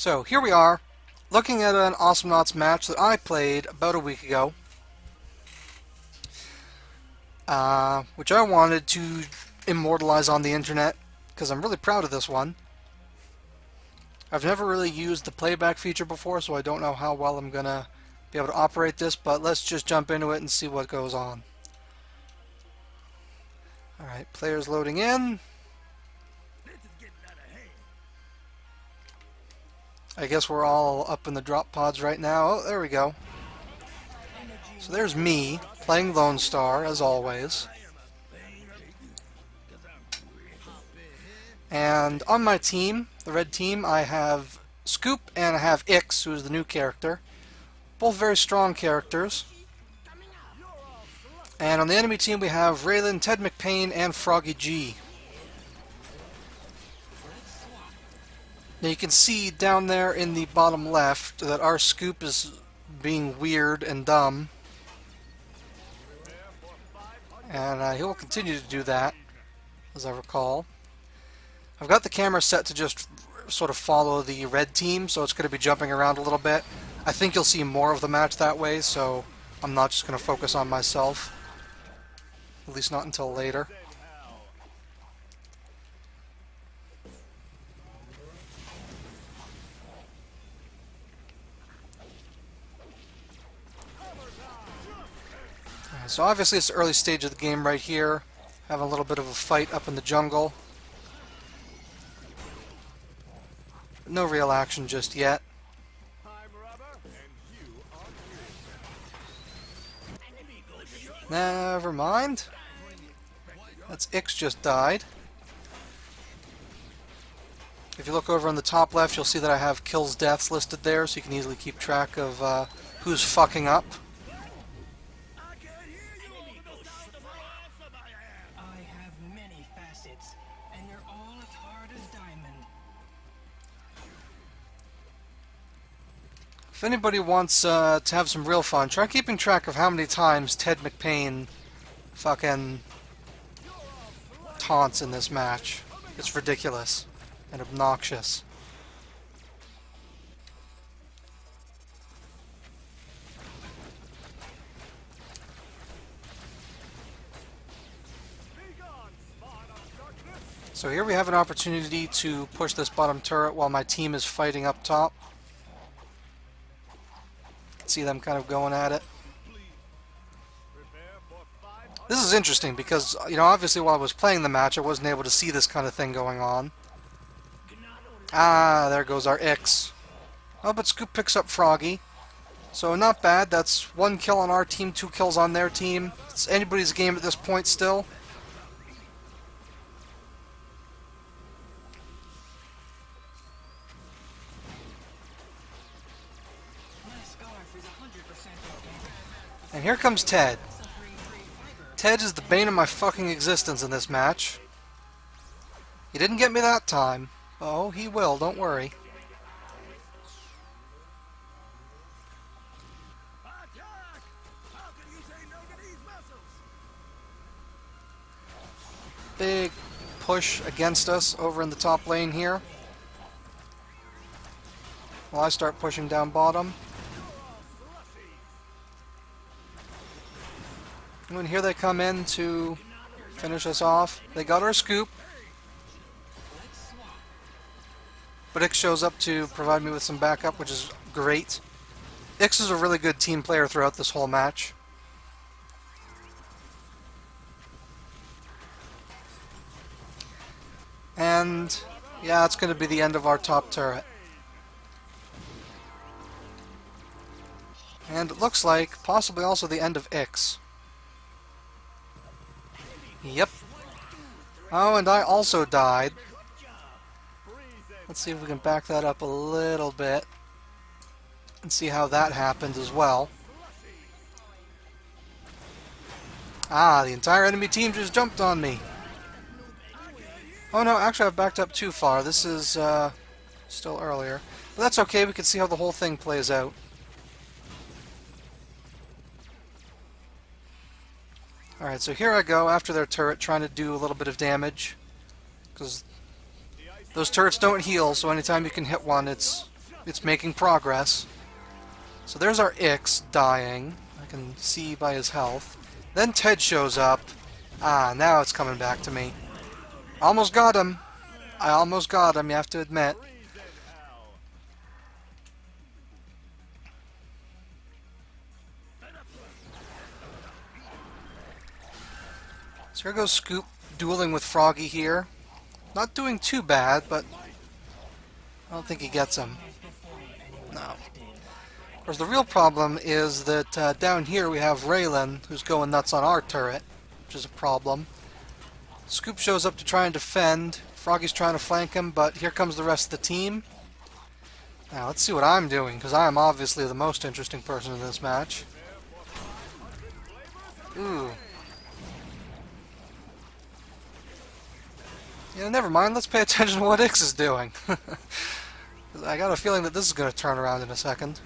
So here we are, looking at an Awesomenauts match that I played about a week ago, which I wanted to immortalize on the internet, because I'm really proud of this one. I've never really used the playback feature before, so I don't know how well I'm going to be able to operate this, but let's just jump into it and see what goes on. Alright, players loading in. I guess we're all up in the drop pods right now. Oh, there we go. So there's me, playing Lone Star, as always. And on my team, the red team, I have Scoop and I have Ix, who's the new character. Both very strong characters. And on the enemy team, we have Raylan, Ted McPain, and Froggy G. Now you can see down there in the bottom left that our Scoop is being weird and dumb. And he will continue to do that, as I recall. I've got the camera set to just sort of follow the red team, so it's going to be jumping around a little bit. I think you'll see more of the match that way, so I'm not just going to focus on myself. At least not until later. So obviously it's the early stage of the game right here. Having a little bit of a fight up in the jungle. No real action just yet. Never mind. That's Ix just died. If you look over on the top left, you'll see that I have kills, deaths listed there, so you can easily keep track of who's fucking up. If anybody wants to have some real fun, try keeping track of how many times Ted McPain fucking taunts in this match. It's ridiculous and obnoxious. So here we have an opportunity to push this bottom turret while my team is fighting up top. See them kind of going at it. This is interesting because, you know, obviously while I was playing the match I wasn't able to see this kind of thing going on. Ah, there goes our Ix. Oh, but Scoop picks up Froggy. So not bad. That's 1 kill on our team, 2 kills on their team. It's anybody's game at this point still. And here comes Ted. Ted is the bane of my fucking existence in this match. He didn't get me that time. Oh, he will, don't worry. Big push against us over in the top lane here. While I start pushing down bottom. And here they come in to finish us off. They got our Scoop. But Ix shows up to provide me with some backup, which is great. Ix is a really good team player throughout this whole match. And yeah, it's going to be the end of our top turret. And it looks like possibly also the end of Ix. Yep. Oh, and I also died. Let's see if we can back that up a little bit and see how that happened as well. Ah, the entire enemy team just jumped on me. Oh no, actually I've backed up too far. This is still earlier. But that's okay, we can see how the whole thing plays out. Alright, so here I go after their turret, trying to do a little bit of damage. Because those turrets don't heal, so anytime you can hit one, it's it's making progress. So there's our Ix dying. I can see by his health. Then Ted shows up. Ah, now it's coming back to me. Almost got him. I almost got him, you have to admit. So here goes Scoop dueling with Froggy here. Not doing too bad, but I don't think he gets him. No. Of course, the real problem is that down here we have Raylan, who's going nuts on our turret, which is a problem. Scoop shows up to try and defend. Froggy's trying to flank him, but here comes the rest of the team. Now, let's see what I'm doing, because I am obviously the most interesting person in this match. Ooh. Yeah, never mind. Let's pay attention to what Ix is doing. I got a feeling that this is going to turn around in a second.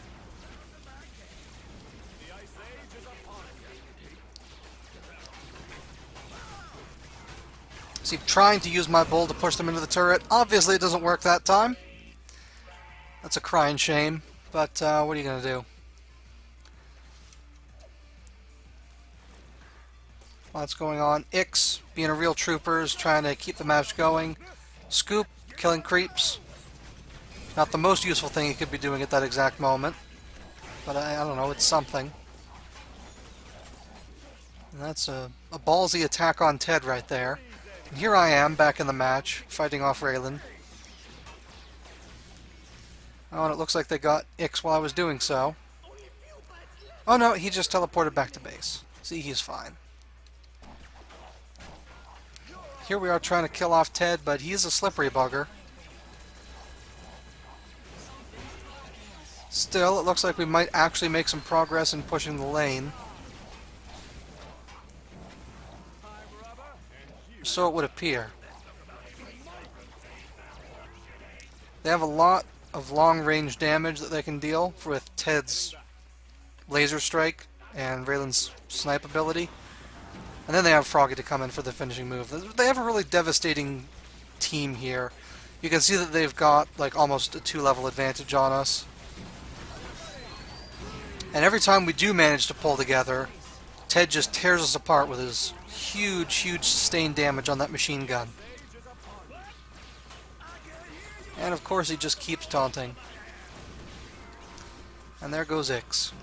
See, trying to use my bull to push them into the turret. Obviously, it doesn't work that time. That's a crying shame, but what are you going to do? Lots going on. Ix, being a real trooper, is trying to keep the match going. Scoop, killing creeps. Not the most useful thing he could be doing at that exact moment. But I don't know, it's something. And that's a ballsy attack on Ted right there. And here I am, back in the match, fighting off Raylan. Oh, and it looks like they got Ix while I was doing so. Oh no, he just teleported back to base. See, he's fine. Here we are trying to kill off Ted, but he's a slippery bugger. Still, it looks like we might actually make some progress in pushing the lane. So it would appear. They have a lot of long-range damage that they can deal with Ted's laser strike and Raylan's snipe ability. And then they have Froggy to come in for the finishing move. They have a really devastating team here. You can see that they've got like almost a 2-level advantage on us. And every time we do manage to pull together, Ted just tears us apart with his huge, huge sustained damage on that machine gun. And of course he just keeps taunting. And there goes Ix.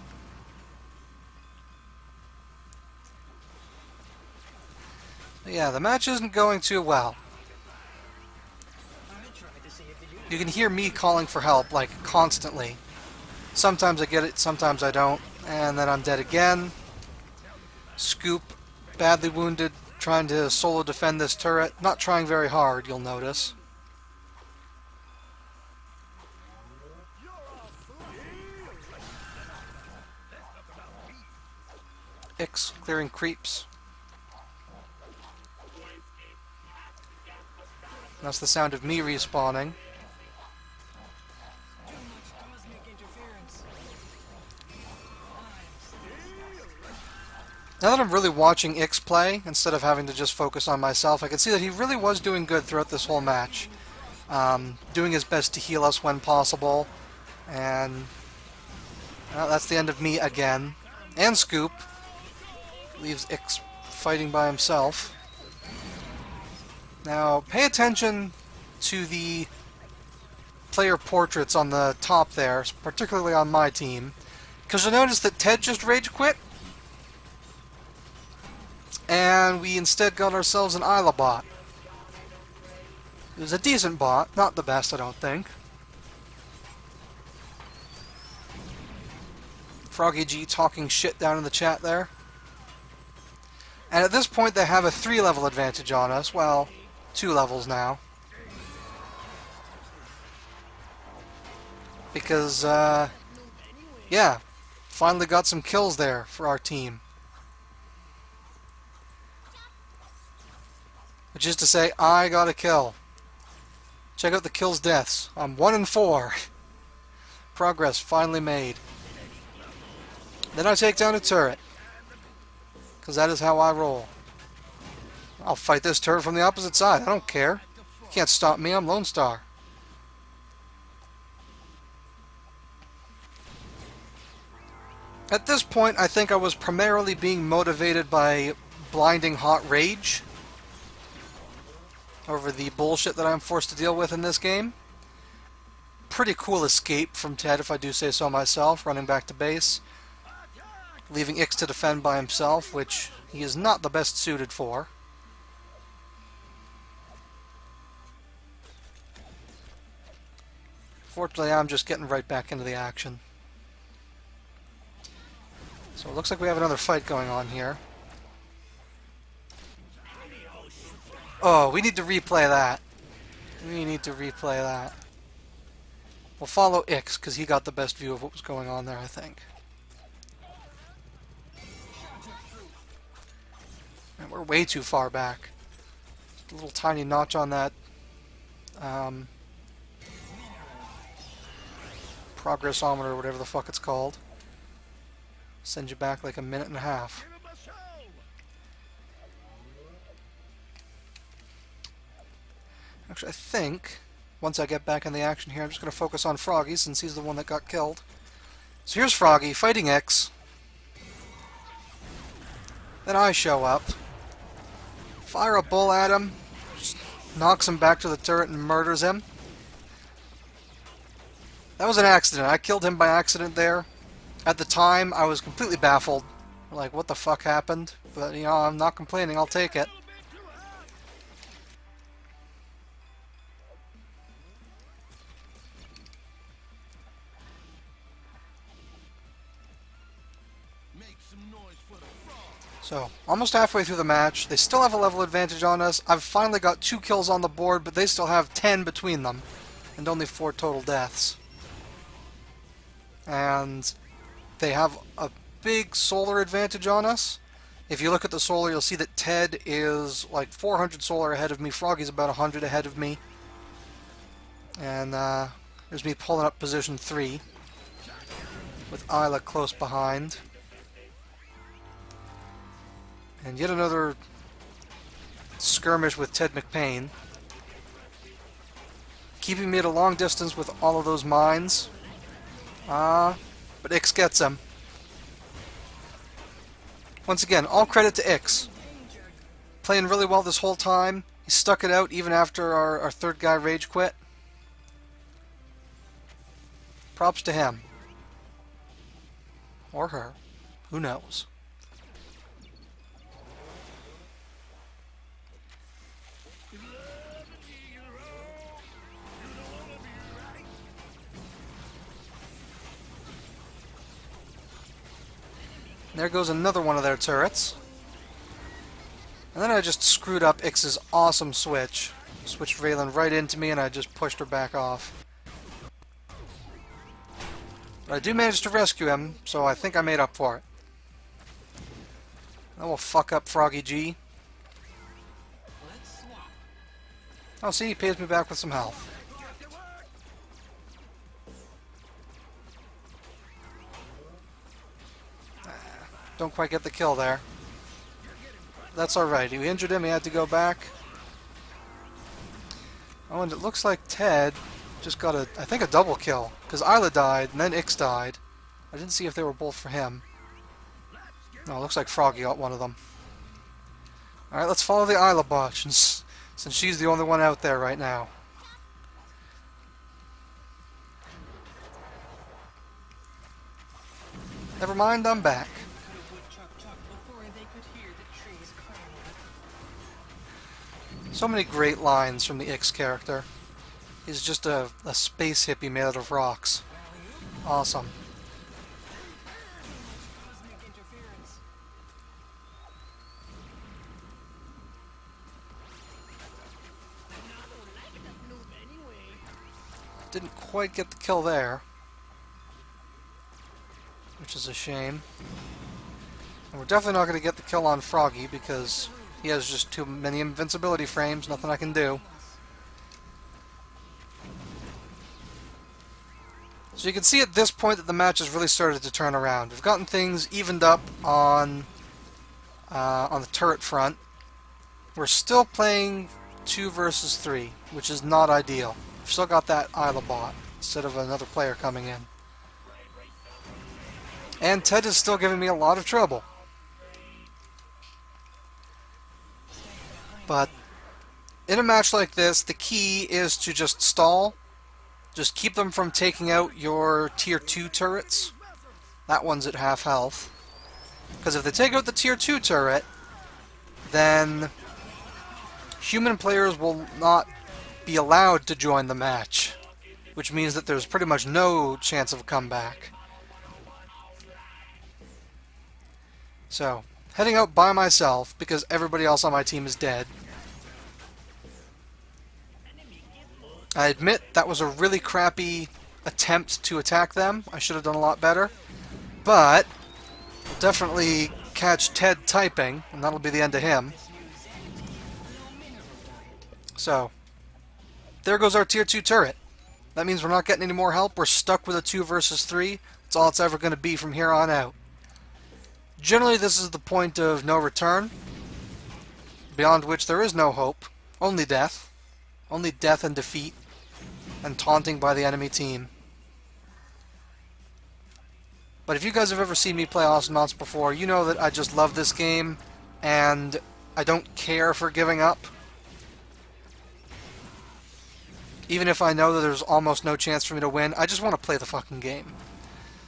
Yeah, the match isn't going too well. You can hear me calling for help, like, constantly. Sometimes I get it, sometimes I don't. And then I'm dead again. Scoop, badly wounded, trying to solo defend this turret. Not trying very hard, you'll notice. Ix clearing creeps. That's the sound of me respawning. Now that I'm really watching Ix play, instead of having to just focus on myself, I can see that he really was doing good throughout this whole match. Doing his best to heal us when possible. And well, that's the end of me again. And Scoop. Leaves Ix fighting by himself. Now, pay attention to the player portraits on the top there, particularly on my team, because you'll notice that Ted just rage quit, and we instead got ourselves an Isla bot. It was a decent bot, not the best, I don't think. Froggy G talking shit down in the chat there. And at this point they have a 3-level advantage on us. Well, 2 levels now. Because, yeah, finally got some kills there for our team. Which is to say, I got a kill. Check out the kills deaths. I'm 1 in 4. Progress finally made. Then I take down a turret. Because that is how I roll. I'll fight this turret from the opposite side. I don't care. You can't stop me. I'm Lone Star. At this point, I think I was primarily being motivated by blinding hot rage over the bullshit that I'm forced to deal with in this game. Pretty cool escape from Ted, if I do say so myself, running back to base, leaving Ix to defend by himself, which he is not the best suited for. Fortunately, I'm just getting right back into the action. So it looks like we have another fight going on here. Oh, we need to replay that. We need to replay that. We'll follow Ix, because he got the best view of what was going on there, I think. And we're way too far back. Just a little tiny notch on that progressometer, or whatever the fuck it's called. Send you back like a minute and a half. Actually, I think once I get back in the action here, I'm just going to focus on Froggy since he's the one that got killed. So here's Froggy fighting Ix. Then I show up, fire a bull at him, just knocks him back to the turret and murders him. That was an accident. I killed him by accident there. At the time, I was completely baffled. Like, what the fuck happened? But, you know, I'm not complaining. I'll take it. So, almost halfway through the match. They still have a level advantage on us. I've finally got 2 kills on the board, but they still have 10 between them. And only 4 total deaths. And they have a big solar advantage on us. If you look at the solar, you'll see that Ted is like 400 solar ahead of me. Froggy's about 100 ahead of me. And there's me pulling up position 3 with Isla close behind. And yet another skirmish with Ted McPain. Keeping me at a long distance with all of those mines. But Ix gets him. Once again, all credit to Ix. Playing really well this whole time. He stuck it out even after our third guy rage quit. Props to him. Or her. Who knows? There goes another one of their turrets. And then I just screwed up Ix's awesome switch. Switched Valen right into me and I just pushed her back off. But I do manage to rescue him, so I think I made up for it. That will fuck up Froggy G. Oh, see, he pays me back with some health. Don't quite get the kill there. That's alright. He injured him, he had to go back. Oh, and it looks like Ted just got I think a double kill. Because Isla died, and then Ix died. I didn't see if they were both for him. No, it looks like Froggy got one of them. Alright, let's follow the Isla bot, since she's the only one out there right now. Never mind, I'm back. So many great lines from the Ix character. He's just a space hippie made out of rocks. Awesome. Didn't quite get the kill there, which is a shame. And we're definitely not going to get the kill on Froggy because he has just too many invincibility frames, nothing I can do. So you can see at this point that the match has really started to turn around. We've gotten things evened up on the turret front. We're still playing 2 versus 3, which is not ideal. We've still got that Isla bot instead of another player coming in. And Ted is still giving me a lot of trouble. But in a match like this, the key is to just stall. Just keep them from taking out your tier 2 turrets. That one's at half health. Because if they take out the tier 2 turret, then human players will not be allowed to join the match, which means that there's pretty much no chance of a comeback. So, heading out by myself because everybody else on my team is dead. I admit that was a really crappy attempt to attack them. I should have done a lot better. But I'll definitely catch Ted typing, and that'll be the end of him. So, there goes our tier 2 turret. That means we're not getting any more help. We're stuck with a 2 versus 3. It's all it's ever going to be from here on out. Generally, this is the point of no return, beyond which there is no hope. Only death. Only death and defeat, and taunting by the enemy team. But if you guys have ever seen me play Awesomenauts before, you know that I just love this game, and I don't care for giving up. Even if I know that there's almost no chance for me to win, I just want to play the fucking game.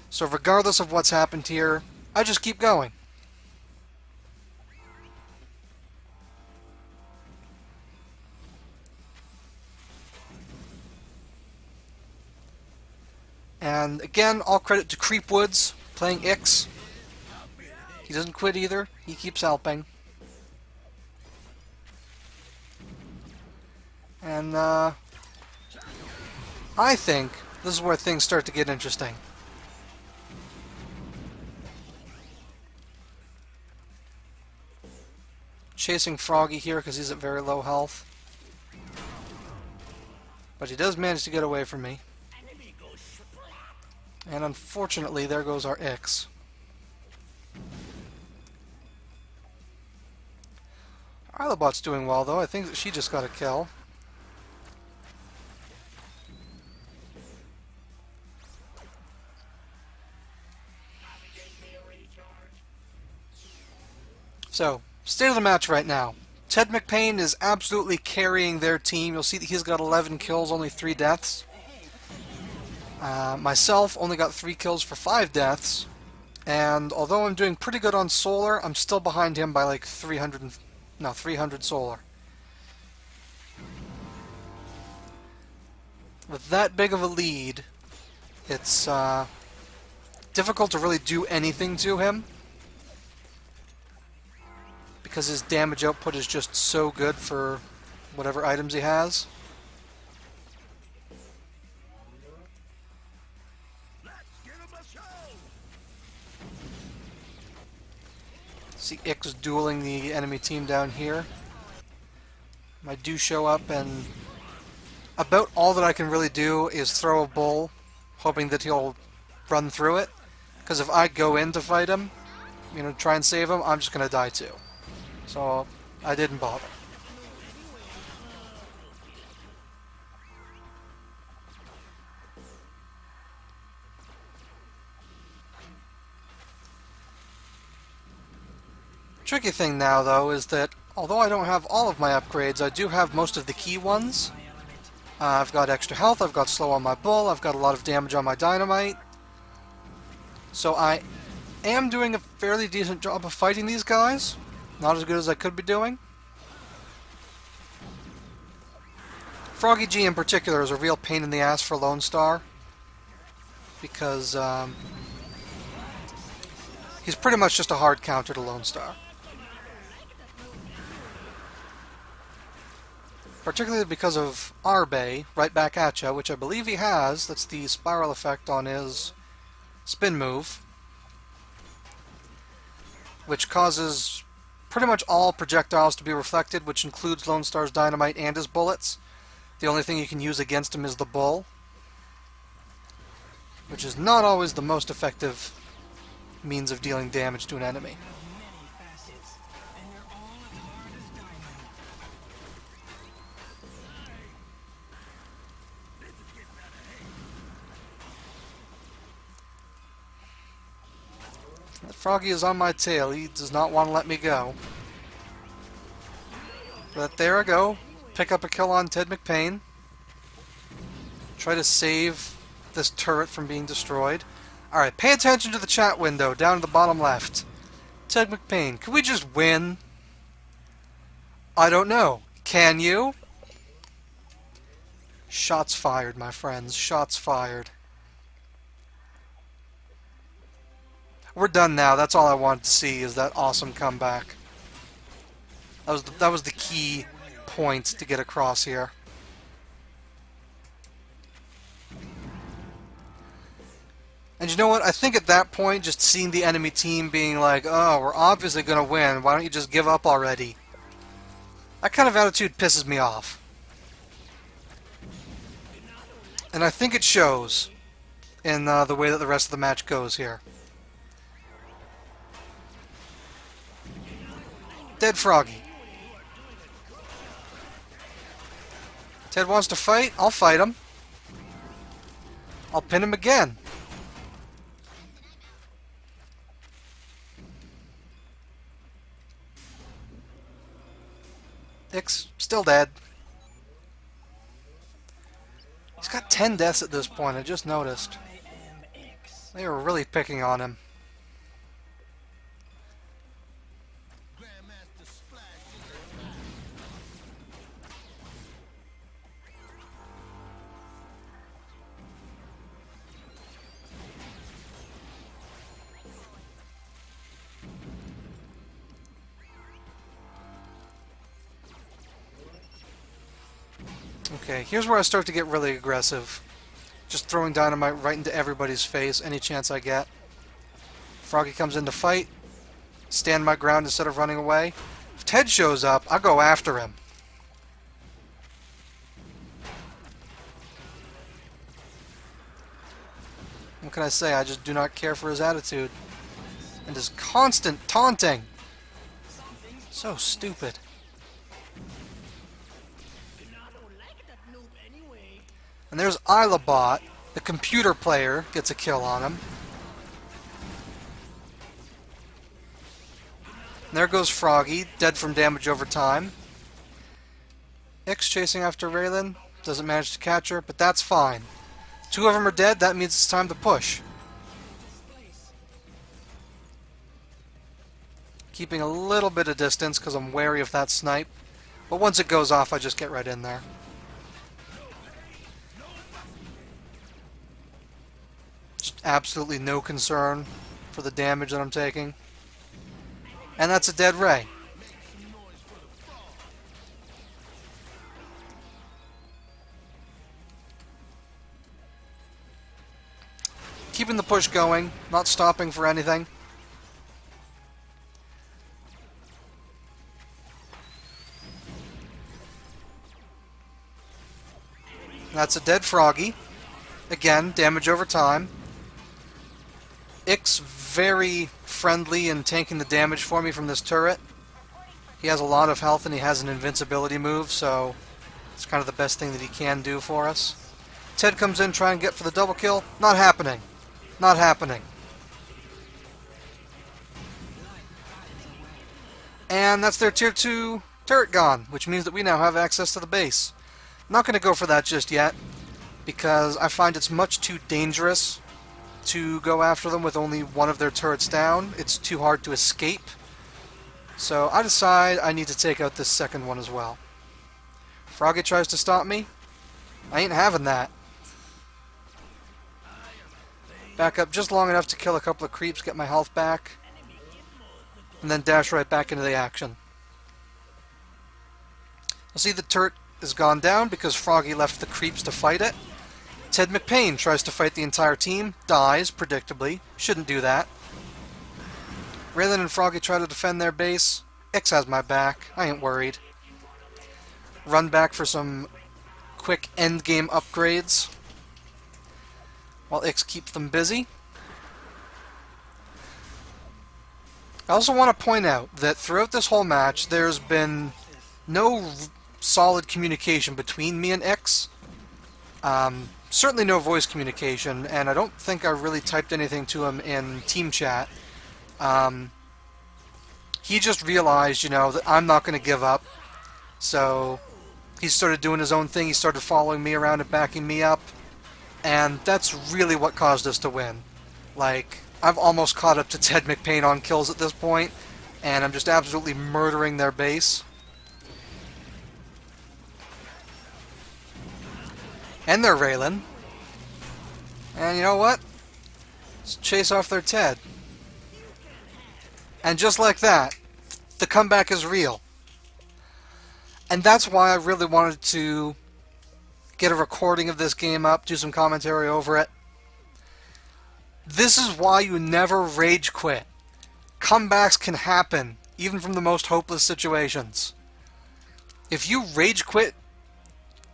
So regardless of what's happened here, I just keep going. And again, all credit to Creepwoods playing Ix. He doesn't quit either. He keeps helping. And I think this is where things start to get interesting. Chasing Froggy here because he's at very low health. But he does manage to get away from me. And unfortunately, there goes our Ix. Ilobot's doing well, though. I think that she just got a kill. So, state of the match right now. Ted McPain is absolutely carrying their team. You'll see that he's got 11 kills, only 3 deaths. Myself only got 3 kills for 5 deaths, and although I'm doing pretty good on solar, I'm still behind him by like 300 solar. With that big of a lead, it's difficult to really do anything to him, because his damage output is just so good for whatever items he has. See Ix dueling the enemy team down here. I do show up, and about all that I can really do is throw a bull, hoping that he'll run through it. Because if I go in to fight him, try and save him, I'm just going to die too. So I didn't bother. Tricky thing now, though, is that although I don't have all of my upgrades, I do have most of the key ones. I've got extra health, I've got slow on my bull, I've got a lot of damage on my dynamite. So I am doing a fairly decent job of fighting these guys. Not as good as I could be doing. Froggy G in particular is a real pain in the ass for Lone Star, because he's pretty much just a hard counter to Lone Star. Particularly because of Arbe, right back at ya, which I believe he has. That's the spiral effect on his spin move, which causes pretty much all projectiles to be reflected, which includes Lone Star's dynamite and his bullets. The only thing you can use against him is the bull, which is not always the most effective means of dealing damage to an enemy. Froggy is on my tail. He does not want to let me go. But there I go. Pick up a kill on Ted McPain. Try to save this turret from being destroyed. Alright, pay attention to the chat window down at the bottom left. Ted McPain, can we just win? I don't know. Can you? Shots fired, my friends. Shots fired. We're done now. That's all I wanted to see, is that awesome comeback. That was the key point to get across here. And you know what? I think at that point, just seeing the enemy team being like, oh, we're obviously going to win. Why don't you just give up already? That kind of attitude pisses me off. And I think it shows in the way that the rest of the match goes here. Dead Froggy. Ted wants to fight? I'll fight him. I'll pin him again. Ick's still dead. He's got 10 deaths at this point, I just noticed. They were really picking on him. Okay, here's where I start to get really aggressive. Just throwing dynamite right into everybody's face, any chance I get. Froggy comes in to fight. Stand my ground instead of running away. If Ted shows up, I'll go after him. What can I say? I just do not care for his attitude. And his constant taunting. So stupid. And there's Ilabot, the computer player, gets a kill on him. And there goes Froggy, dead from damage over time. Ix chasing after Raylan, doesn't manage to catch her, but that's fine. Two of them are dead, that means it's time to push. Keeping a little bit of distance because I'm wary of that snipe. But once it goes off, I just get right in there. Absolutely no concern for the damage that I'm taking. And that's a dead Ray. Keeping the push going, not stopping for anything. That's a dead Froggy. Again, damage over time. Ix very friendly in taking the damage for me from this turret. He has a lot of health and he has an invincibility move, so it's kind of the best thing that he can do for us. Ted comes in, trying to get for the double kill. Not happening. Not happening. And that's their tier 2 turret gone, which means that we now have access to the base. Not going to go for that just yet, because I find it's much too dangerous to go after them with only one of their turrets down. It's too hard to escape. So I decide I need to take out this second one as well. Froggy tries to stop me. I ain't having that. Back up just long enough to kill a couple of creeps, get my health back, and then dash right back into the action. I'll see the turret is gone down because Froggy left the creeps to fight it. Ted McPain tries to fight the entire team, dies, predictably. Shouldn't do that. Raylan and Froggy try to defend their base. Ix has my back. I ain't worried. Run back for some quick endgame upgrades, while Ix keeps them busy. I also want to point out that throughout this whole match, there's been no solid communication between me and Ix. Certainly no voice communication, and I don't think I really typed anything to him in team chat. He just realized, you know, that I'm not going to give up. So he started doing his own thing. He started following me around and backing me up. And that's really what caused us to win. Like, I've almost caught up to Ted McPain on kills at this point, and I'm just absolutely murdering their base. And their Raylan. And you know what? Let's chase off their Ted. And just like that, the comeback is real. And that's why I really wanted to get a recording of this game up, do some commentary over it. This is why you never rage quit. Comebacks can happen, even from the most hopeless situations. If you rage quit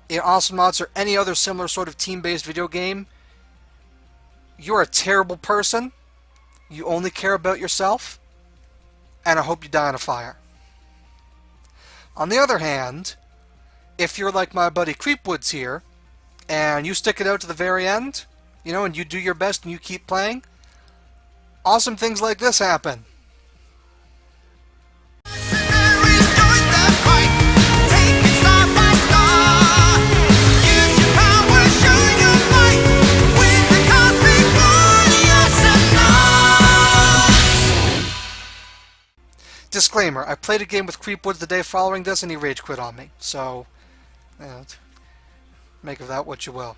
in Awesomenauts or any other similar sort of team-based video game, you're a terrible person, you only care about yourself, and I hope you die in a fire. On the other hand, if you're like my buddy Creepwoods here, and you stick it out to the very end, you know, and you do your best and you keep playing, awesome things like this happen. Disclaimer, I played a game with Creepwoods the day following this and he rage quit on me, so make of that what you will.